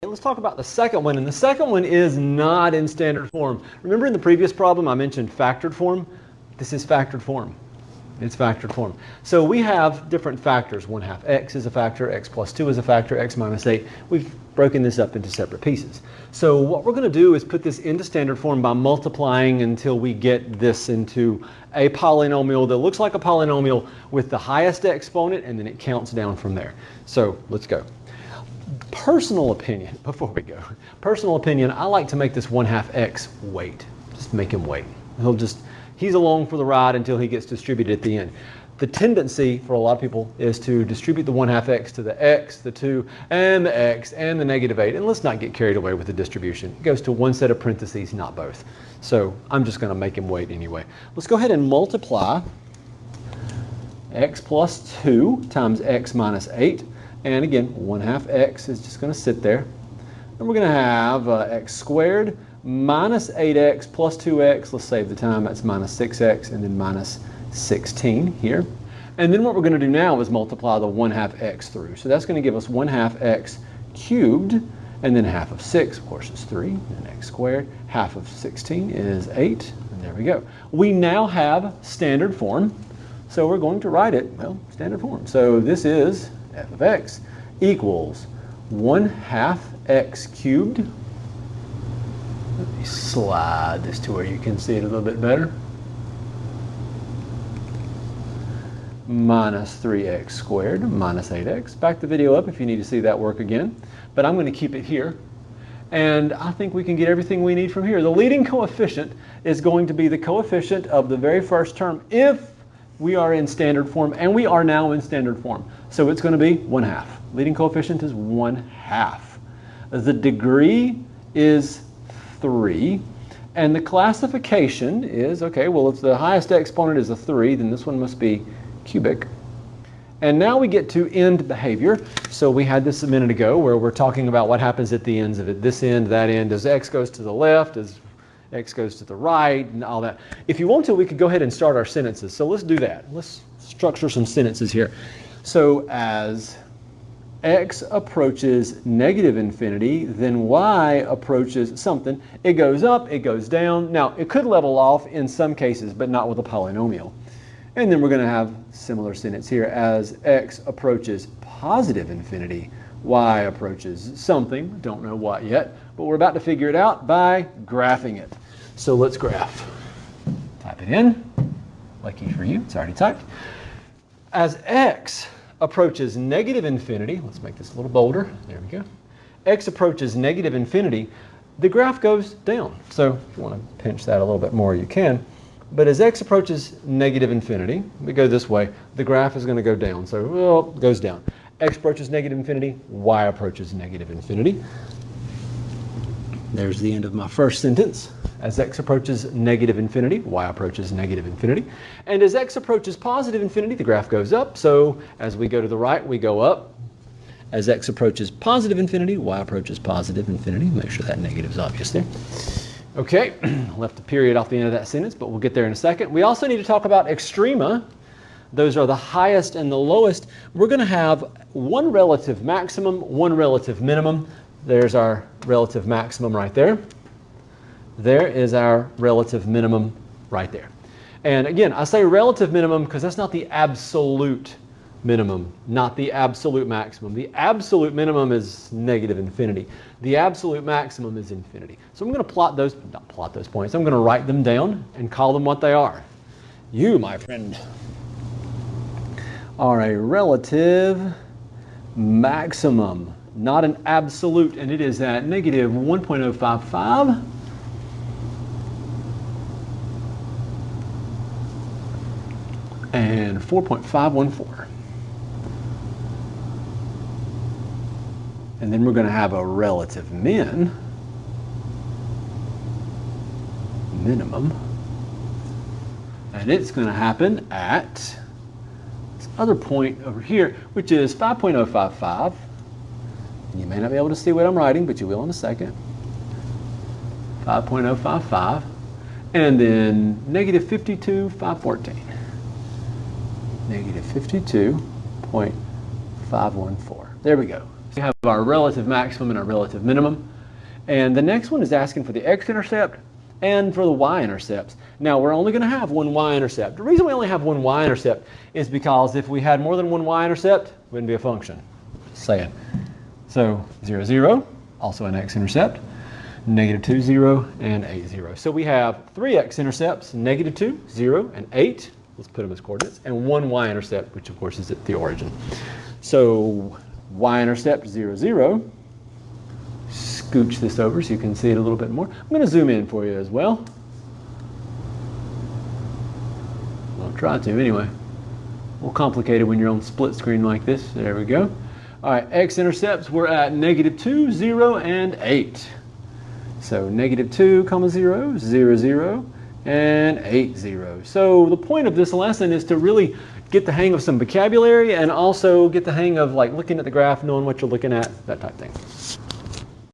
let's talk about the second one. And the second one is not in standard form. Remember in the previous problem I mentioned factored form? This is factored form. It's factored form. So we have different factors. 1/2 x is a factor, x plus 2 is a factor, x minus 8. We've broken this up into separate pieces. So what we're going to do is put this into standard form by multiplying until we get this into a polynomial that looks like a polynomial with the highest exponent, and then it counts down from there. So let's go. Personal opinion, before we go. Personal opinion, I like to make this 1/2 x wait. Just make him wait. He's along for the ride until he gets distributed at the end. The tendency for a lot of people is to distribute the 1/2 x to the x, the 2, and the x, and the -8. And let's not get carried away with the distribution. It goes to one set of parentheses, not both. So I'm just going to make him wait anyway. Let's go ahead and multiply x plus 2 times x minus 8. And again, 1/2 x is just going to sit there. And we're going to have x squared minus 8x plus 2x. Let's save the time. That's minus 6x, and then minus 16 here. And then what we're going to do now is multiply the 1/2 x through. So that's going to give us 1/2 x cubed, and then half of 6, of course, is 3, and x squared. Half of 16 is 8, and there we go. We now have standard form, so we're going to write it, well, standard form. So this is f of x equals 1/2 x cubed. Let me slide this to where you can see it a little bit better. Minus 3x squared minus 8x. Back the video up if you need to see that work again. But I'm going to keep it here. And I think we can get everything we need from here. The leading coefficient is going to be the coefficient of the very first term if we are in standard form, and we are now in standard form. So it's going to be 1/2. Leading coefficient is 1/2. The degree is 3, and the classification is, okay, well, if the highest exponent is a 3, then this one must be cubic. And now we get to end behavior. So we had this a minute ago where we're talking about what happens at the ends of it. This end, that end, as x goes to the left, as x goes to the right, and all that. If you want to, we could go ahead and start our sentences. So let's do that. Let's structure some sentences here. So as x approaches negative infinity, then y approaches something. It goes up, it goes down. Now, it could level off in some cases, but not with a polynomial. And then we're going to have similar sentence here. As x approaches positive infinity, y approaches something. Don't know what yet, but we're about to figure it out by graphing it. So let's graph. Type it in. Lucky for you, it's already typed. As x approaches negative infinity, let's make this a little bolder, there we go. X approaches negative infinity, the graph goes down. So if you want to pinch that a little bit more, you can. But as x approaches negative infinity, we go this way, the graph is going to go down. So, well, it goes down. X approaches negative infinity, y approaches negative infinity. There's the end of my first sentence. As x approaches negative infinity, y approaches negative infinity. And as x approaches positive infinity, the graph goes up. So as we go to the right, we go up. As x approaches positive infinity, y approaches positive infinity. Make sure that negative is obvious there. Okay, left a period off the end of that sentence, but we'll get there in a second. We also need to talk about extrema. Those are the highest and the lowest. We're going to have one relative maximum, one relative minimum. There's our relative maximum right there. There is our relative minimum right there. And again, I say relative minimum because that's not the absolute minimum, not the absolute maximum. The absolute minimum is negative infinity. The absolute maximum is infinity. So I'm going to not plot those points. I'm going to write them down and call them what they are. You, my friend, are a relative maximum, not an absolute, and it is at negative 1.055. And 4.514. And then we're going to have a relative minimum, and it's going to happen at this other point over here, which is 5.055. And you may not be able to see what I'm writing, but you will in a second. 5.055, and then negative 52.514. Negative 52.514. There we go. have our relative maximum and our relative minimum. And the next one is asking for the x-intercept and for the y-intercepts. Now, we're only going to have one y-intercept. The reason we only have one y-intercept is because if we had more than one y-intercept, it wouldn't be a function. Just saying. So 0, 0, also an x-intercept, -2, 0, and 8, 0. So we have 3 x-intercepts, -2, 0, and 8. Let's put them as coordinates. And 1 y-intercept, which of course is at the origin. So y-intercept 0, 0. Scooch this over so you can see it a little bit more. I'm going to zoom in for you as well. I'll try to anyway. A little complicated when you're on split screen like this. There we go. All right, x-intercepts we're at -2, 0, and 8. So -2, 0, 0, 0, and 8, 0. So the point of this lesson is to really get the hang of some vocabulary and also get the hang of like looking at the graph, knowing what you're looking at, that type of thing.